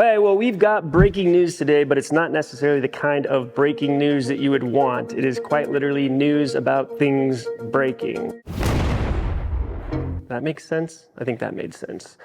Hey, well, we've got breaking news today, but it's not necessarily the kind of breaking news that you would want. It is quite literally news about things breaking. That makes sense? I think that made sense.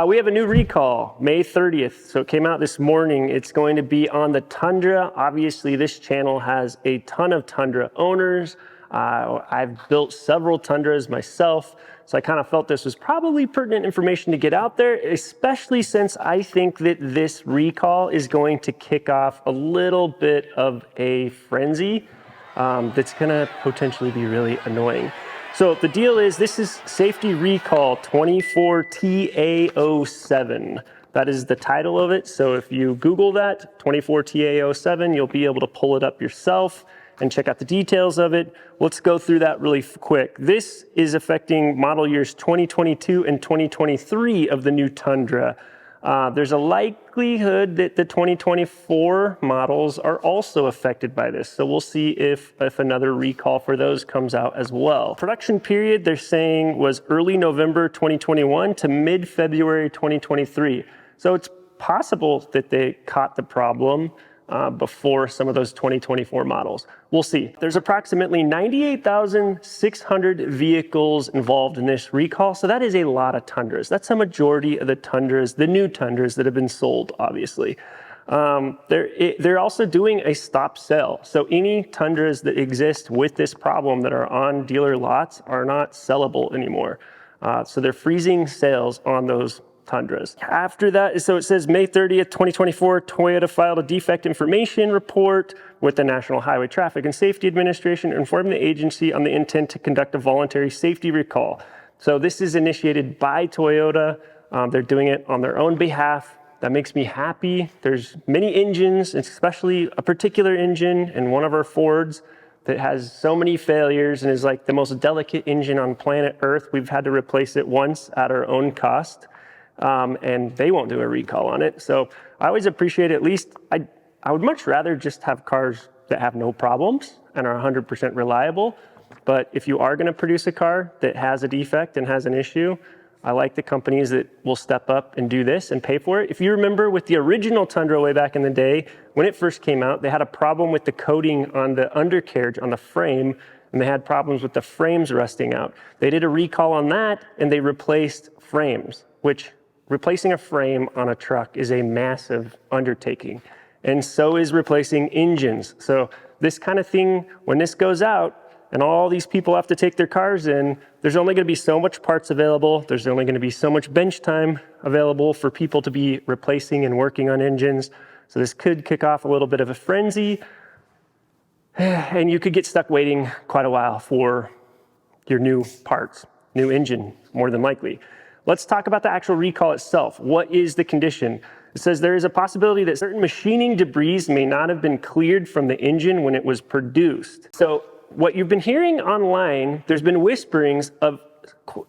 We have a new recall, May 30th. So it came out this morning. It's going to be on the Tundra. Obviously, this channel has a ton of Tundra owners. I've built several Tundras myself, so I kind of felt this was probably pertinent information to get out there, especially since I think that this recall is going to kick off a little bit of a frenzy that's going to potentially be really annoying. So the deal is, this is Safety Recall 24TA07. That is the title of it. So if you Google that, 24TA07, you'll be able to pull it up yourself and check out the details of it. Let's go through that really quick. This is affecting model years 2022 and 2023 of the new Tundra. There's a likelihood that the 2024 models are also affected by this. So we'll see if another recall for those comes out as well. Production period, they're saying, was early November 2021 to mid-February 2023. So it's possible that they caught the problem before some of those 2024 models. We'll see. There's approximately 98,600 vehicles involved in this recall, so that is a lot of Tundras. That's a majority of the Tundras, the new Tundras that have been sold, obviously. They're also doing a stop sale. So any Tundras that exist with this problem that are on dealer lots are not sellable anymore. So they're freezing sales on those Tundras. After that, so it says May 30th, 2024, Toyota filed a defect information report with the National Highway Traffic and Safety Administration, informing the agency on the intent to conduct a voluntary safety recall. So this is initiated by Toyota. They're doing it on their own behalf. That makes me happy. There's many engines, especially a particular engine in one of our Fords that has so many failures and is like the most delicate engine on planet Earth. We've had to replace it once at our own cost. And they won't do a recall on it. So I always appreciate, at least, I would much rather just have cars that have no problems and are 100% reliable. But if you are going to produce a car that has a defect and has an issue, I like the companies that will step up and do this and pay for it. If you remember with the original Tundra way back in the day, when it first came out, they had a problem with the coating on the undercarriage, on the frame, and they had problems with the frames rusting out. They did a recall on that, and they replaced frames, which replacing a frame on a truck is a massive undertaking, and so is replacing engines. So this kind of thing, when this goes out and all these people have to take their cars in, there's only going to be so much parts available. There's only going to be so much bench time available for people to be replacing and working on engines. So this could kick off a little bit of a frenzy, and you could get stuck waiting quite a while for your new parts, new engine, more than likely. Let's talk about the actual recall itself. What is the condition? It says there is a possibility that certain machining debris may not have been cleared from the engine when it was produced. So what you've been hearing online, there's been whisperings of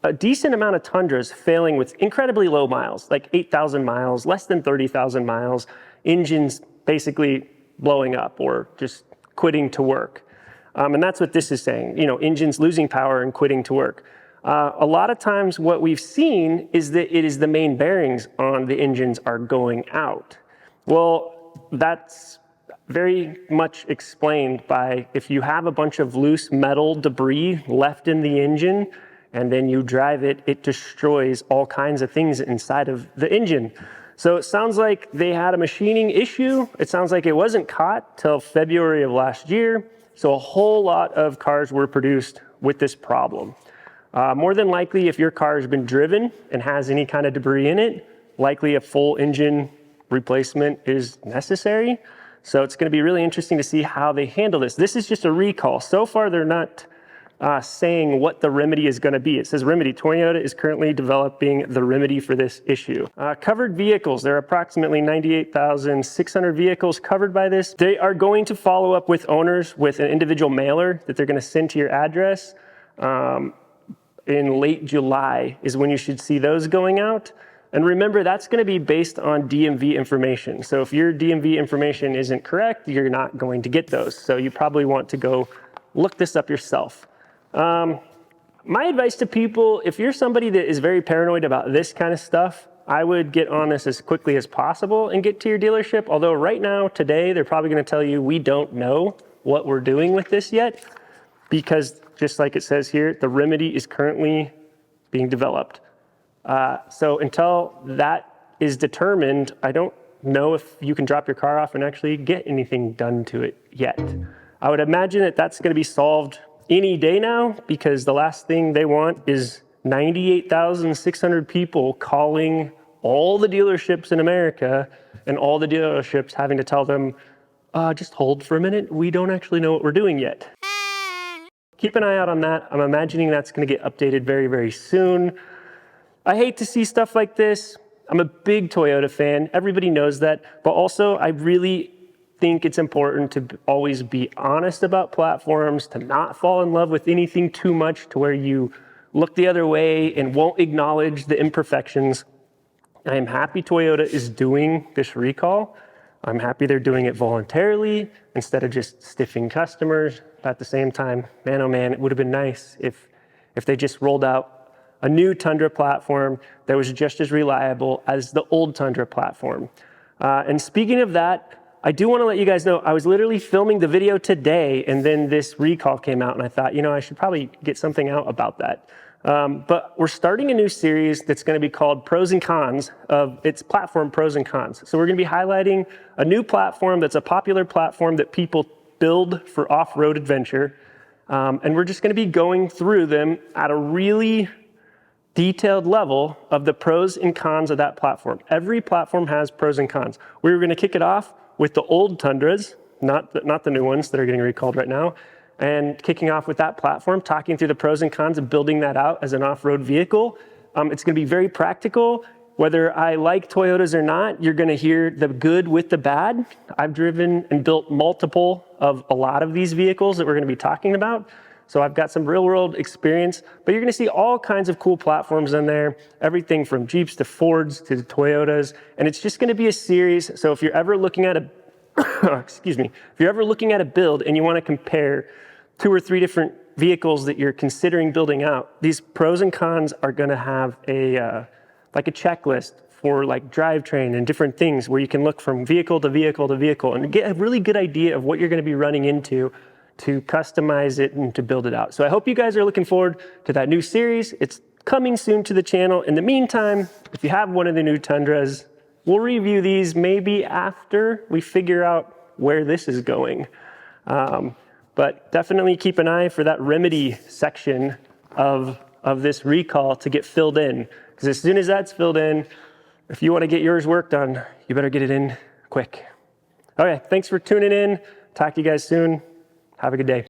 a decent amount of Tundras failing with incredibly low miles, like 8,000 miles, less than 30,000 miles, engines basically blowing up or just quitting to work. And that's what this is saying, engines losing power and quitting to work. A lot of times what we've seen is that it is the main bearings on the engines are going out. Well, that's very much explained by if you have a bunch of loose metal debris left in the engine and then you drive it, it destroys all kinds of things inside of the engine. So it sounds like they had a machining issue. It sounds like it wasn't caught till February of last year. So a whole lot of cars were produced with this problem. More than likely, if your car has been driven and has any kind of debris in it, likely a full engine replacement is necessary. So it's going to be really interesting to see how they handle this. This is just a recall. So far, they're not saying what the remedy is going to be. It says remedy. Toyota is currently developing the remedy for this issue. Covered vehicles. There are approximately 98,600 vehicles covered by this. They are going to follow up with owners with an individual mailer that they're going to send to your address. In late July is when you should see those going out. And remember, that's going to be based on DMV information. So if your DMV information isn't correct, you're not going to get those. So you probably want to go look this up yourself. My advice to people, if you're somebody that is very paranoid about this kind of stuff, I would get on this as quickly as possible and get to your dealership. Although right now, today, they're probably going to tell you, we don't know what we're doing with this yet, because just like it says here, the remedy is currently being developed. So until that is determined, I don't know if you can drop your car off and actually get anything done to it yet. I would imagine that that's going to be solved any day now, because the last thing they want is 98,600 people calling all the dealerships in America and all the dealerships having to tell them, just hold for a minute, we don't actually know what we're doing yet. Keep an eye out on that. I'm imagining that's going to get updated very, very soon. I hate to see stuff like this. I'm a big Toyota fan. Everybody knows that. But also, I really think it's important to always be honest about platforms, to not fall in love with anything too much to where you look the other way and won't acknowledge the imperfections. I am happy Toyota is doing this recall. I'm happy they're doing it voluntarily instead of just stiffing customers. But at the same time, man, oh man, it would have been nice if they just rolled out a new Tundra platform that was just as reliable as the old Tundra platform. And speaking of that, I do want to let you guys know, I was literally filming the video today, and then this recall came out, and I thought, I should probably get something out about that. But we're starting a new series that's going to be called Pros and Cons of its platform, Pros and Cons. So we're going to be highlighting a new platform that's a popular platform that people build for off-road adventure. And we're just going to be going through them at a really detailed level of the pros and cons of that platform. Every platform has pros and cons. We were going to kick it off with the old Tundras, not the new ones that are getting recalled right now, and kicking off with that platform, talking through the pros and cons of building that out as an off-road vehicle. It's going to be very practical. Whether I like Toyotas or not, you're going to hear the good with the bad. I've driven and built multiple of a lot of these vehicles that we're going to be talking about. So I've got some real world experience, but you're going to see all kinds of cool platforms in there, everything from Jeeps to Fords to Toyotas. And it's just going to be a series. So if you're ever looking at if you're ever looking at a build and you want to compare 2 or 3 different vehicles that you're considering building out, these pros and cons are going to have like a checklist for like drivetrain and different things where you can look from vehicle to vehicle to vehicle and get a really good idea of what you're going to be running into to customize it and to build it out. So I hope you guys are looking forward to that new series. It's coming soon to the channel. In the meantime, if you have one of the new Tundras, we'll review these maybe after we figure out where this is going. But definitely keep an eye for that remedy section of this recall to get filled in. Because as soon as that's filled in, if you want to get yours worked on, you better get it in quick. Okay, thanks for tuning in. Talk to you guys soon. Have a good day.